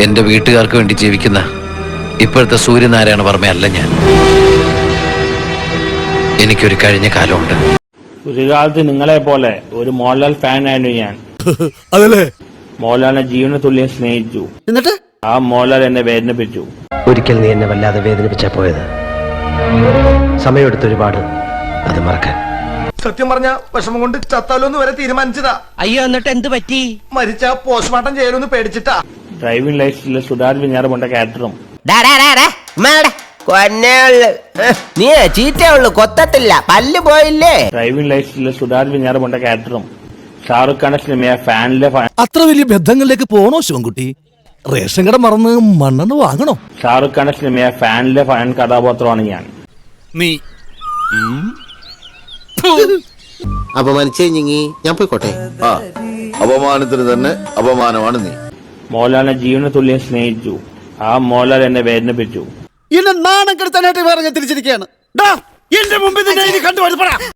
എന്റെ വീട്ടുകാർക്ക് വേണ്ടി ജീവിക്കുന്ന ഇപ്പോഴത്തെ സൂര്യനാരായണ വർമ്മയല്ല ഞാൻ. എനിക്കൊരു കഴിഞ്ഞ കാലമുണ്ട്. ഒരു കാലത്ത് നിങ്ങളെ പോലെ ഒരു മോഹൻലാൽ ഫാനായിരുന്നു ഞാൻ. അതല്ലേ? മോഹൻലാലിനെ ജീവന തുല്യം സ്നേഹിച്ചു. എന്നിട്ട് ആ മോഹൻലാൽ എന്നെ വേദനിപ്പിച്ചു. ഒരിക്കൽ നീ എന്നെ വല്ലാതെ വേദനിപ്പിച്ചാ പോയത്. സമയമെടുത്ത് ഒരുപാട് അത് മറക്കാൻ. സത്യം പറഞ്ഞ വിഷമം കൊണ്ട് ചത്താലോന്ന് വരെ തീരുമാനിച്ചതാ. അയ്യോ, എന്നിട്ട് എന്ത് പറ്റി? മരിച്ച പോസ്റ്റ്മോർട്ടം ചെയ്യലൊന്ന് പേടിച്ചിട്ടാ. ഡ്രൈവിംഗ് ലൈസൻസിലെ സുധാകർ വിഞ്ഞാറമുണ്ട ക്യാരക്ടറും നീ ചീറ്റയുള്ളൂ, കൊത്തത്തില്ല, പല്ല് പോയില്ലേ? ഡ്രൈവിംഗ് ലൈസൻസിലെ സുധാകർ വിഞ്ഞാറമുണ്ട ക്യാരക്ടറും ഷാറുഖ് ഖാന്റെ സിനിമയ ഫാനിലെ അത്ര വലിയ ബന്ധങ്ങളിലേക്ക് പോണോ ശിവൻകുട്ടി? റേഷൻ കട മറന്ന് മണ്ണെണ്ണ വാങ്ങണോ? ഷാറുഖ് ഖാന്റെ സിനിമയ ഫാനിലെ ഫാൻ കഥാപാത്രമാണ് ഞാൻ. നീ അപമാനിച്ചേ ഞാൻ പോയിക്കോട്ടെ. അപമാനത്തിന് തന്നെ അപമാനമാണ് നീ. മോഹൻലാലിനെ ജീവന തുല്യം സ്നേഹിച്ചു. ആ മോഹൻലാൽ എന്നെ വേദനിപ്പിച്ചു. എന്നെ നാണം കെടുത്താനായിട്ട് വേറെ ഞാൻ തിരിച്ചിരിക്കുകയാണ്. എന്റെ മുമ്പിൽ കണ്ടുപോയി